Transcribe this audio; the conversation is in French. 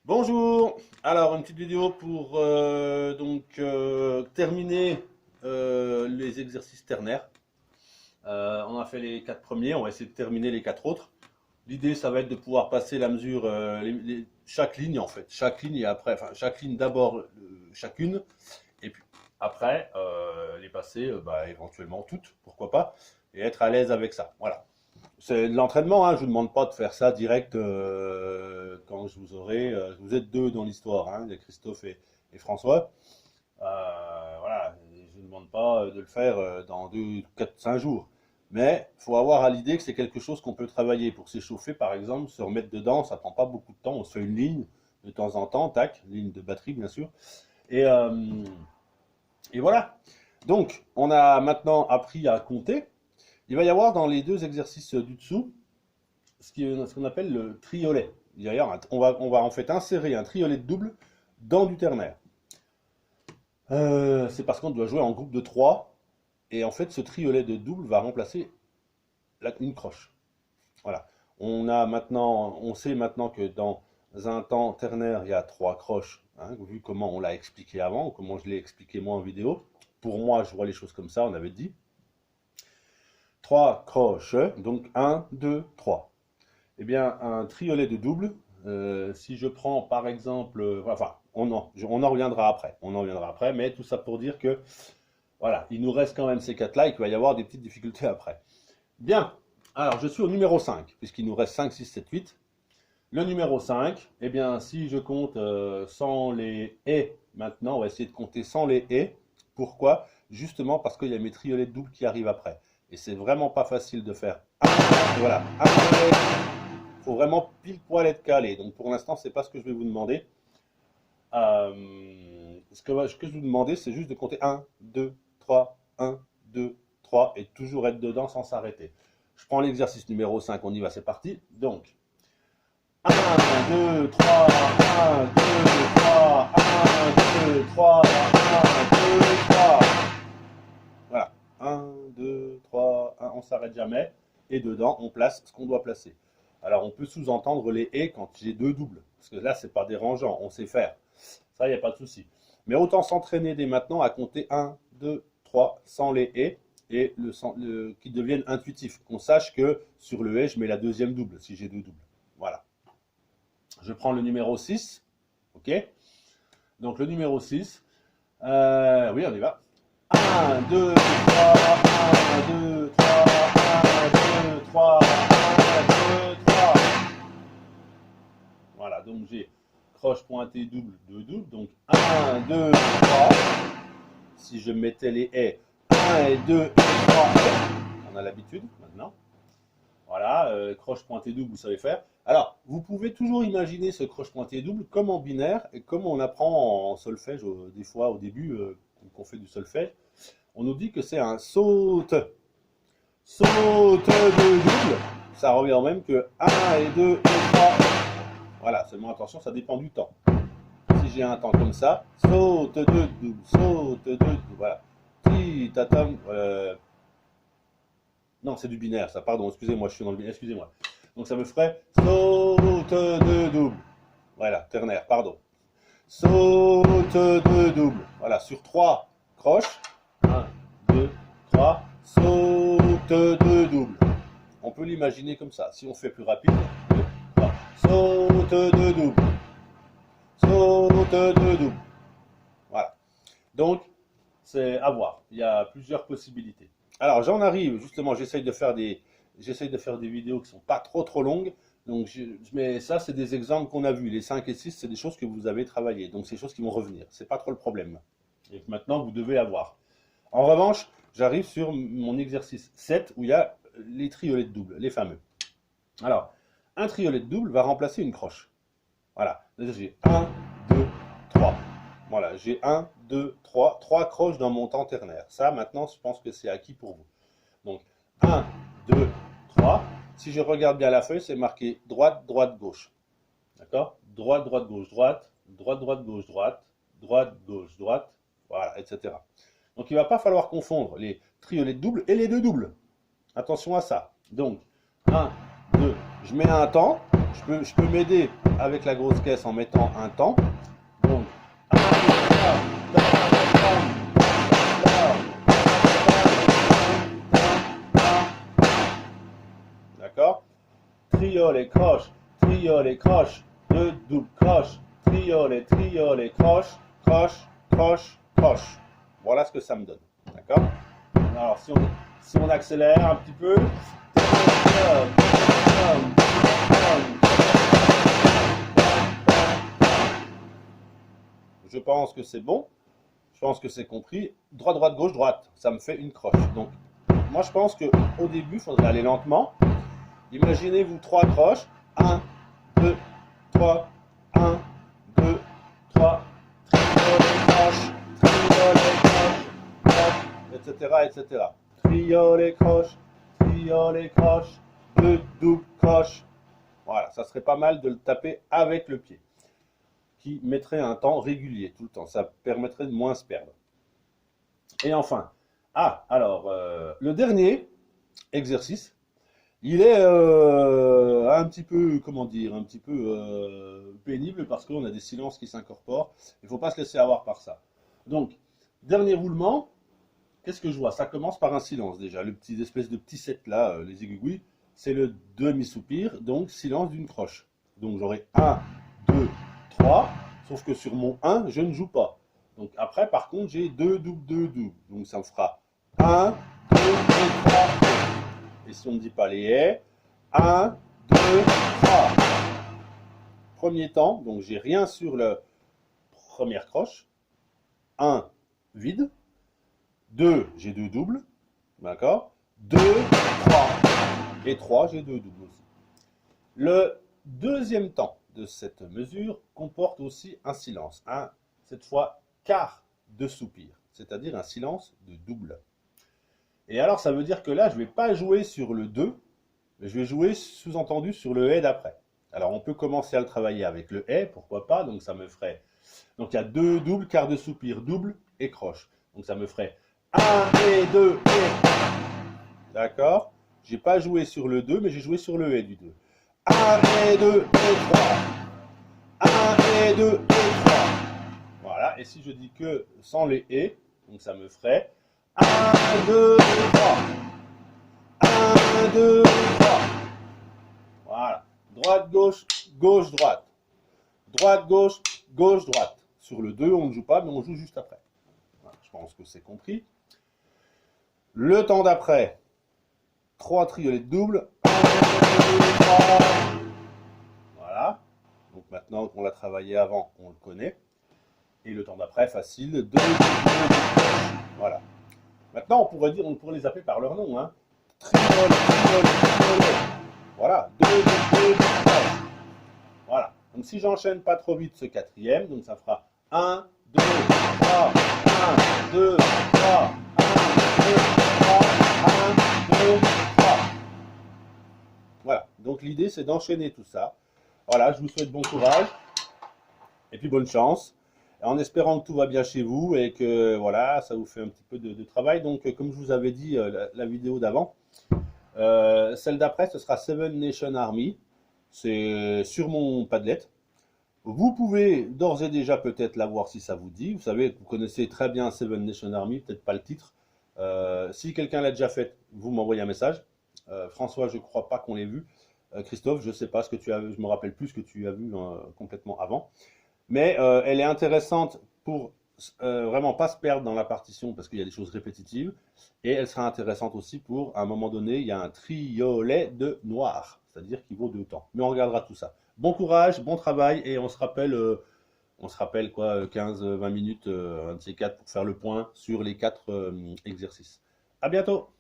Bonjour, alors une petite vidéo pour terminer les exercices ternaires. On a fait les 4 premiers, on va essayer de terminer les 4 autres. L'idée ça va être de pouvoir passer la mesure, chaque ligne en fait, chaque ligne et après, enfin chaque ligne d'abord chacune, et puis après les passer éventuellement toutes, pourquoi pas, et être à l'aise avec ça. Voilà. C'est de l'entraînement, hein. Je ne vous demande pas de faire ça direct quand je vous aurai. Vous êtes deux dans l'histoire, hein, il y a Christophe et François. Voilà, je ne vous demande pas de le faire dans 2, 4, 5 jours. Mais il faut avoir à l'idée que c'est quelque chose qu'on peut travailler pour s'échauffer, par exemple, se remettre dedans, ça prend pas beaucoup de temps. On se fait une ligne de temps en temps, tac, ligne de batterie bien sûr. Et, euh, et voilà. Donc, on a maintenant appris à compter. Il va y avoir dans les deux exercices du dessous ce qu'on appelle le triolet. D'ailleurs, on va en fait insérer un triolet de double dans du ternaire. C'est parce qu'on doit jouer en groupe de 3. Et en fait, ce triolet de double va remplacer une croche. Voilà. On sait maintenant que dans un temps ternaire, il y a 3 croches, hein, vu comment on l'a expliqué avant, ou comment je l'ai expliqué moi en vidéo. Pour moi, je vois les choses comme ça, on avait dit. 3 croches, donc 1, 2, 3. Eh bien, un triolet de double, si je prends par exemple, enfin, on en reviendra après, mais tout ça pour dire que, voilà, il nous reste quand même ces 4-là et qu'il va y avoir des petites difficultés après. Bien, alors je suis au numéro 5, puisqu'il nous reste 5, 6, 7, 8. Le numéro 5, eh bien, si je compte sans les et maintenant, on va essayer de compter sans les et. Pourquoi? Justement parce qu'il y a mes triolets de double qui arrivent après. Et c'est vraiment pas facile de faire. Voilà, il faut vraiment pile poil être calé. Donc pour l'instant, c'est pas ce que je vais vous demander. Ce que je vais vous demander, c'est juste de compter 1, 2, 3, 1, 2, 3 et toujours être dedans sans s'arrêter. Je prends l'exercice numéro 5, on y va, c'est parti. Donc 1, 2, 3, 1, 2, 3, 1, 2, 3, 1, 2, 3. Voilà. 1, 2, 3, 1, on s'arrête jamais. Et dedans, on place ce qu'on doit placer. Alors, on peut sous-entendre les et quand j'ai deux doubles. Parce que là, c'est pas dérangeant, on sait faire. Ça, il n'y a pas de souci. Mais autant s'entraîner dès maintenant à compter 1, 2, 3 sans les et qu'ils deviennent intuitifs. Qu'on sache que sur le et, je mets la deuxième double si j'ai deux doubles. Voilà. Je prends le numéro 6. OK? Donc, le numéro 6. Oui, on y va. 1, 2, 3, 1, 2, 3, 1, 2, 3, 1, 2, 3. Voilà, donc j'ai croche pointée double, 2 doubles. Donc 1, 2, 3. Si je mettais les haies, 1 et 2 et 3 on a l'habitude maintenant. Voilà, croche pointée double, vous savez faire. Alors, vous pouvez toujours imaginer ce croche pointée double comme en binaire et comme on apprend en solfège des fois au début, quand on fait du solfège. On nous dit que c'est un saute. Saute de double. Ça revient au même que 1 et 2 et 3. Voilà, seulement attention, ça dépend du temps. Si j'ai un temps comme ça, saute de double, saute de double. Voilà. Non, c'est du binaire, ça, pardon, excusez-moi, je suis dans le binaire, excusez-moi. Donc ça me ferait saute de double. Voilà, ternaire, pardon. Saute de double. Voilà, sur 3 croches. 1, 2, 3. Saute de double. On peut l'imaginer comme ça. Si on fait plus rapide, 2, 3. Saute de double. Saute de double. Voilà. Donc, c'est à voir. Il y a plusieurs possibilités. Alors, j'en arrive, justement, j'essaye de faire des vidéos qui ne sont pas trop longues. Donc, mais ça, c'est des exemples qu'on a vus. Les 5 et 6, c'est des choses que vous avez travaillées. Donc, c'est des choses qui vont revenir. C'est pas trop le problème. Et que maintenant, vous devez avoir. En revanche, j'arrive sur mon exercice 7 où il y a les triolets de double, les fameux. Alors, un triolet de double va remplacer une croche. Voilà. J'ai 1, 2, 3. Voilà, j'ai 1, 2, 3. 3 croches dans mon temps ternaire. Ça, maintenant, je pense que c'est acquis pour vous. Donc, 1, 2, 3. Si je regarde bien la feuille, c'est marqué droite, droite, gauche. D'accord? Droite, droite, gauche, droite. Droite, droite, gauche, droite. Droite, gauche, droite. Voilà, etc. Donc, il ne va pas falloir confondre les triolets de double et les deux doubles. Attention à ça. Donc, 1, 2, je mets un temps. Je peux m'aider avec la grosse caisse en mettant un temps. Donc, d'accord? Triolet, croche, triolet, croche, 2 doubles croches, triolet, triolet, croche, croche, croche, croche. Voilà ce que ça me donne. D'accord? Alors, si on accélère un petit peu. Je pense que c'est bon. Je pense que c'est compris. Droite, droite, gauche, droite. Ça me fait une croche. Donc, moi, je pense qu'au début, il faudrait aller lentement. Imaginez-vous 3 croches. 1, 2, 3, 1, 2, 3, triolet, croche, triolet, croche, etc., etc. Triolet, croche, 2 doubles croches. Voilà, ça serait pas mal de le taper avec le pied, qui mettrait un temps régulier tout le temps. Ça permettrait de moins se perdre. Et enfin, alors, le dernier exercice, il est un petit peu, comment dire, un petit peu pénible parce qu'on a des silences qui s'incorporent. Il ne faut pas se laisser avoir par ça. Donc, dernier roulement, qu'est-ce que je vois? Ça commence par un silence déjà. Le petit espèce de petit set là, les aiguilles, c'est le demi-soupir, donc silence d'une croche. Donc j'aurai 1, 2, 3, sauf que sur mon 1, je ne joue pas. Donc après, par contre, j'ai 2 doubles, 2 doubles. Donc ça me fera 1, 2 et 3. Et si on ne dit pas les haies, 1, 2, 3. Premier temps, donc j'ai rien sur la première croche. 1, vide. 2, j'ai 2 doubles. D'accord? 2, 3. Et 3, j'ai 2 doubles aussi. Le deuxième temps de cette mesure comporte aussi un silence. Cette fois, quart de soupir, c'est-à-dire un silence de double. Et alors, ça veut dire que là, je ne vais pas jouer sur le 2, mais je vais jouer sous-entendu sur le hé d'après. Alors, on peut commencer à le travailler avec le hé, pourquoi pas, donc ça me ferait... Donc, il y a 2 doubles, quart de soupir, double et croche. Donc, ça me ferait 1 et 2 et... D'accord? J'ai pas joué sur le 2, mais j'ai joué sur le hé du 2. 1 et 2 et 3. 1 et 2 et 3. Voilà, et si je dis que sans les et, donc ça me ferait 1, 2, 3. 1, 2, 3. Voilà. Droite, gauche, gauche, droite. Droite, gauche, gauche, droite. Sur le 2, on ne joue pas, mais on joue juste après. Voilà, je pense que c'est compris. Le temps d'après, 3 triolets de double. 1, 2, 3. Voilà. Donc maintenant qu'on l'a travaillé avant, on le connaît. Et le temps d'après, facile. 2, 2, 2, 2. Voilà. Maintenant, on pourrait les appeler par leur nom. Hein. Triol, triol, triol. Voilà. 2, 2, 2, 3. Voilà. Donc si j'enchaîne pas trop vite ce quatrième, donc ça fera 1, 2, 3, 1, 2, 3, 1, 2, 3, 1, 2, 3. Voilà. Donc l'idée, c'est d'enchaîner tout ça. Voilà, je vous souhaite bon courage et puis bonne chance, en espérant que tout va bien chez vous et que voilà, ça vous fait un petit peu de travail. Donc, comme je vous avais dit la vidéo d'avant, celle d'après, ce sera Seven Nation Army. C'est sur mon Padlet. Vous pouvez d'ores et déjà peut-être la voir si ça vous dit. Vous savez, vous connaissez très bien Seven Nation Army, peut-être pas le titre. Si quelqu'un l'a déjà fait, vous m'envoyez un message. François, je ne crois pas qu'on l'ait vu. Christophe, je ne sais pas ce que tu as vu, je me rappelle plus ce que tu as vu complètement avant. Mais elle est intéressante pour vraiment pas se perdre dans la partition parce qu'il y a des choses répétitives. Et elle sera intéressante aussi pour, à un moment donné, il y a un triolet de noir, c'est-à-dire qu'il vaut 2 temps. Mais on regardera tout ça. Bon courage, bon travail et on se rappelle quoi, 15-20 minutes, un de ces 4 pour faire le point sur les 4 exercices. À bientôt!